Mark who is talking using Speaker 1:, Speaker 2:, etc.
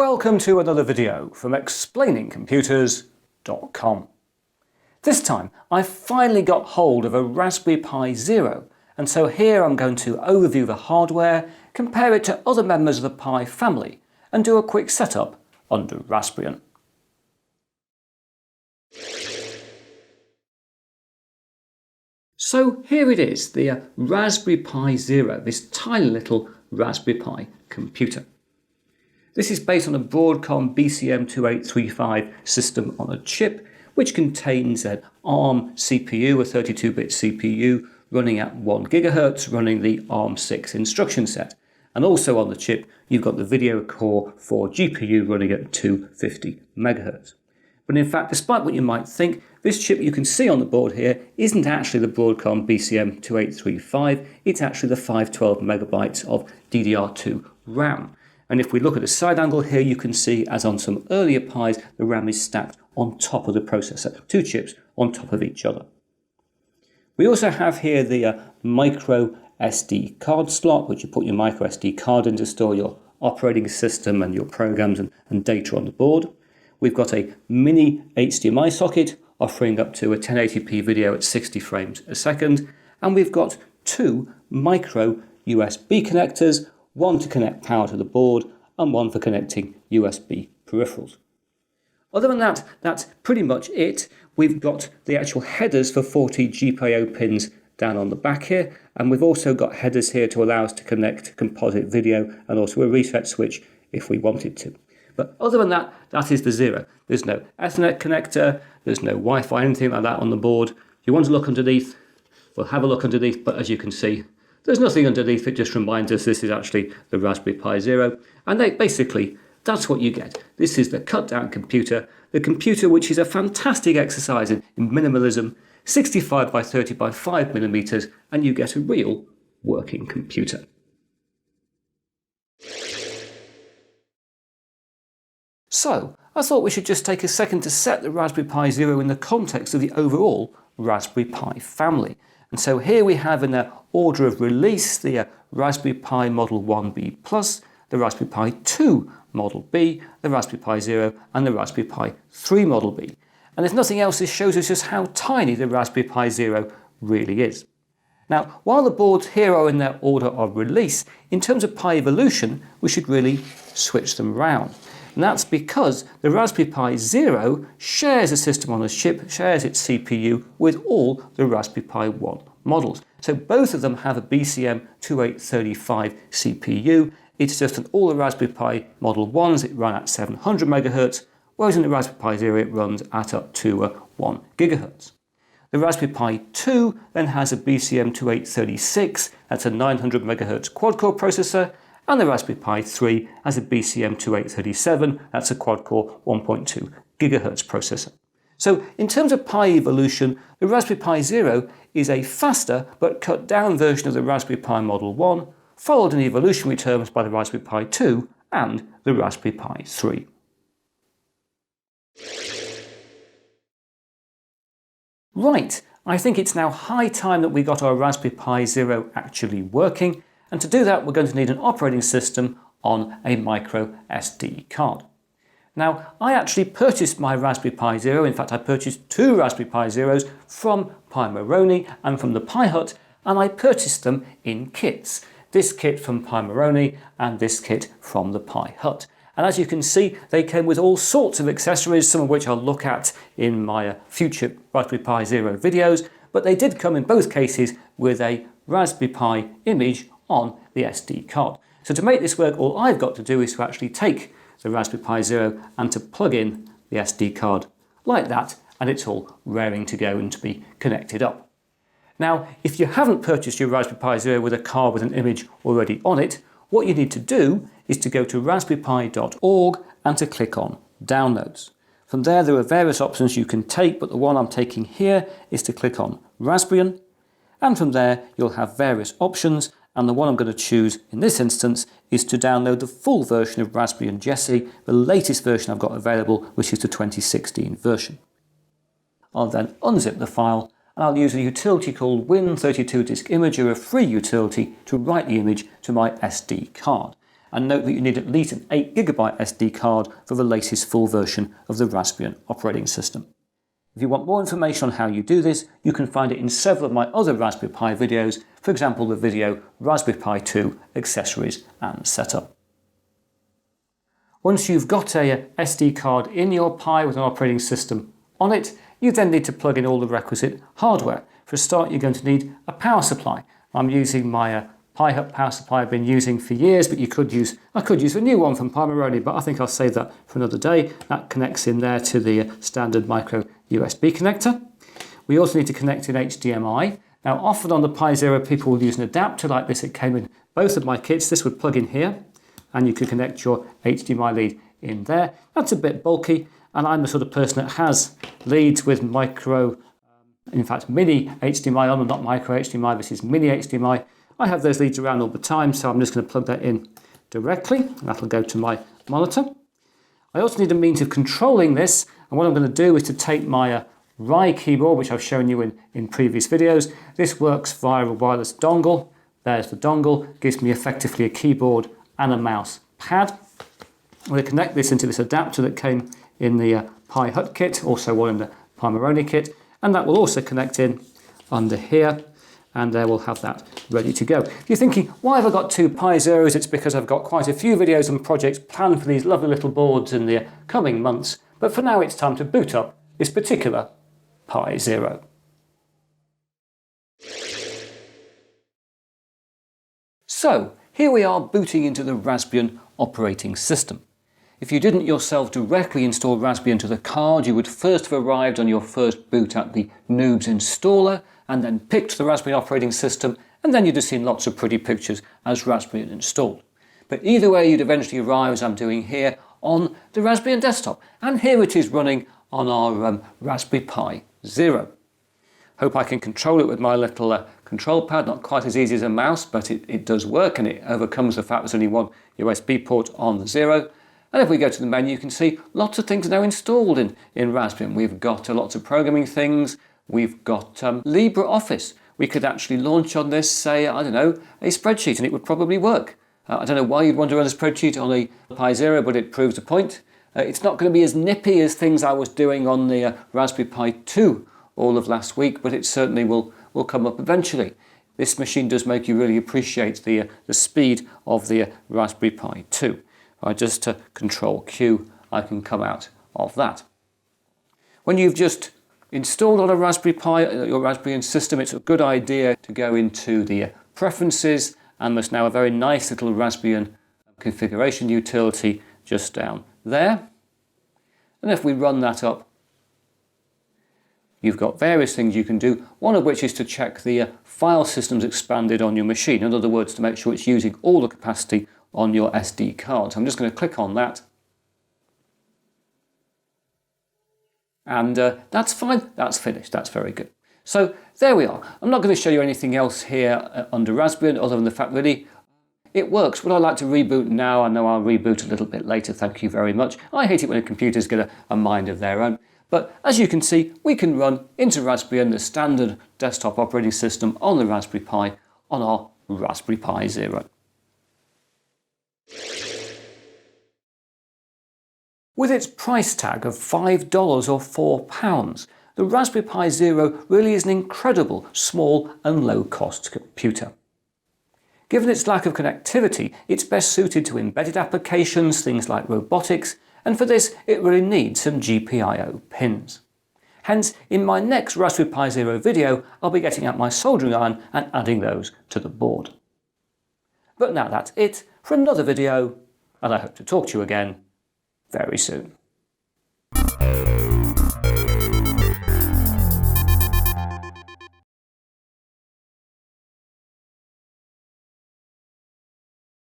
Speaker 1: Welcome to another video from explainingcomputers.com. This time I finally got hold of a Raspberry Pi Zero, and so here I'm going to overview the hardware, compare it to other members of the Pi family, and do a quick setup under Raspbian. So here it is, the Raspberry Pi Zero, this tiny little Raspberry Pi computer. This is based on a Broadcom BCM2835 system on a chip, which contains an ARM CPU, a 32-bit CPU, running at 1 GHz, running the ARM6 instruction set. And also on the chip, you've got the video core for GPU running at 250 MHz. But in fact, despite what you might think, this chip you can see on the board here isn't actually the Broadcom BCM2835, it's actually the 512 MB of DDR2 RAM. And if we look at the side angle here, you can see, as on some earlier Pis, the RAM is stacked on top of the processor, two chips on top of each other. We also have here the micro SD card slot, which you put your micro SD card in to store your operating system and your programs and data on the board. We've got a mini HDMI socket offering up to a 1080p video at 60 frames a second. And we've got two micro USB connectors, one to connect power to the board and one for connecting USB peripherals. Other than that, that's pretty much it. We've got the actual headers for 40 GPIO pins down on the back here, and we've also got headers here to allow us to connect composite video and also a reset switch if we wanted to. But other than that, that is the Zero. There's no Ethernet connector, there's no Wi-Fi, anything like that on the board. If you want to look underneath, we'll have a look underneath, but as you can see, there's nothing underneath. It just reminds us this is actually the Raspberry Pi Zero. And basically, that's what you get. This is the cut-down computer, the computer which is a fantastic exercise in minimalism, 65 by 30 by 5 millimeters, and you get a real working computer. So, I thought we should just take a second to set the Raspberry Pi Zero in the context of the overall Raspberry Pi family. And so here we have in the order of release the Raspberry Pi Model 1B+, the Raspberry Pi 2 Model B, the Raspberry Pi Zero, and the Raspberry Pi 3 Model B. And if nothing else, this shows us just how tiny the Raspberry Pi Zero really is. Now, while the boards here are in their order of release, in terms of Pi evolution, we should really switch them around. And that's because the Raspberry Pi Zero shares a system on a chip, shares its CPU with all the Raspberry Pi 1 models. So both of them have a BCM2835 CPU. It's just that all the Raspberry Pi Model 1s, it run at 700 MHz, whereas in the Raspberry Pi Zero it runs at up to 1 GHz. The Raspberry Pi 2 then has a BCM2836, that's a 900 MHz quad-core processor, and the Raspberry Pi 3 has a BCM2837, that's a quad-core 1.2 GHz processor. So in terms of Pi evolution, the Raspberry Pi Zero is a faster but cut-down version of the Raspberry Pi Model 1, followed in evolutionary terms by the Raspberry Pi 2 and the Raspberry Pi 3. Right, I think it's now high time that we got our Raspberry Pi Zero actually working. And to do that, we're going to need an operating system on a micro SD card. Now, I actually purchased my Raspberry Pi Zero. In fact, I purchased two Raspberry Pi Zeros from Pi and from the Pi Hut, and I purchased them in kits. This kit from Pi and this kit from the Pi Hut. And as you can see, they came with all sorts of accessories, some of which I'll look at in my future Raspberry Pi Zero videos, but they did come in both cases with a Raspberry Pi image on the SD card. So to make this work, all I've got to do is to actually take the Raspberry Pi Zero and to plug in the SD card like that, and it's all raring to go and to be connected up. Now, if you haven't purchased your Raspberry Pi Zero with a card with an image already on it, what you need to do is to go to raspberrypi.org and to click on Downloads. From there are various options you can take, but the one I'm taking here is to click on Raspbian, and from there you'll have various options. And the one I'm going to choose in this instance is to download the full version of Raspbian Jessie, the latest version I've got available, which is the 2016 version. I'll then unzip the file, and I'll use a utility called Win32Disk Imager, a free utility, to write the image to my SD card. and note that you need at least an 8GB SD card for the latest full version of the Raspbian operating system. If you want more information on how you do this, you can find it in several of my other Raspberry Pi videos, for example the video Raspberry Pi 2 Accessories and Setup. Once you've got a SD card in your Pi with an operating system on it, you then need to plug in all the requisite hardware. For a start, you're going to need a power supply. I'm using my Pi Hut power supply I've been using for years, but I could use a new one from Pomeroni, but I think I'll save that for another day. That connects in there to the standard micro USB connector. We also need to connect in HDMI. Now, often on the Pi Zero, people will use an adapter like this. It came in both of my kits. This would plug in here, and you could connect your HDMI lead in there. That's a bit bulky, and I'm the sort of person that has leads with mini HDMI on them, not micro HDMI. This is mini HDMI. I have those leads around all the time, so I'm just going to plug that in directly. That'll go to my monitor. I also need a means of controlling this, and what I'm going to do is to take my Rai keyboard, which I've shown you in previous videos. This works via a wireless dongle. There's the dongle, gives me effectively a keyboard and a mouse pad. I'm going to connect this into this adapter that came in the Pi Hut kit, also one in the Pomeroni kit, and that will also connect in under here, and there we'll have that ready to go. If you're thinking, why have I got two Pi Zeros? It's because I've got quite a few videos and projects planned for these lovely little boards in the coming months, but for now it's time to boot up this particular Pi Zero. So, here we are booting into the Raspbian operating system. If you didn't yourself directly install Raspbian to the card, you would first have arrived on your first boot at the Noobs installer, and then picked the Raspbian operating system, and then you'd have seen lots of pretty pictures as Raspbian installed. But either way, you'd eventually arrive, as I'm doing here, on the Raspbian desktop, and here it is running on our Raspberry Pi Zero. Hope I can control it with my little control pad, not quite as easy as a mouse, but it does work, and it overcomes the fact there's only one USB port on the Zero. And if we go to the menu, you can see lots of things are now installed in Raspbian. We've got lots of programming things. We've got LibreOffice. We could actually launch on this, say, I don't know, a spreadsheet, and it would probably work. I don't know why you'd want to run a spreadsheet on a Pi Zero, but it proves the point. It's not going to be as nippy as things I was doing on the Raspberry Pi 2 all of last week, but it certainly will come up eventually. This machine does make you really appreciate the speed of the Raspberry Pi 2. I just Control Q, I can come out of that. When you've just installed on a Raspberry Pi, your Raspbian system, it's a good idea to go into the preferences, and there's now a very nice little Raspbian configuration utility just down there. And if we run that up, you've got various things you can do, one of which is to check the file systems expanded on your machine. In other words, to make sure it's using all the capacity on your SD card. So I'm just going to click on that. And that's fine, that's finished, that's very good. So there we are. I'm not going to show you anything else here under Raspbian other than the fact really it works. Would I like to reboot now? I know I'll reboot a little bit later, thank you very much. I hate it when computers get a mind of their own. But as you can see, we can run into Raspbian, the standard desktop operating system on the Raspberry Pi, on our Raspberry Pi Zero. With its price tag of $5 or £4, the Raspberry Pi Zero really is an incredible small and low-cost computer. Given its lack of connectivity, it's best suited to embedded applications, things like robotics, and for this it really needs some GPIO pins. Hence, in my next Raspberry Pi Zero video, I'll be getting out my soldering iron and adding those to the board. But now that's it for another video, and I hope to talk to you again very soon.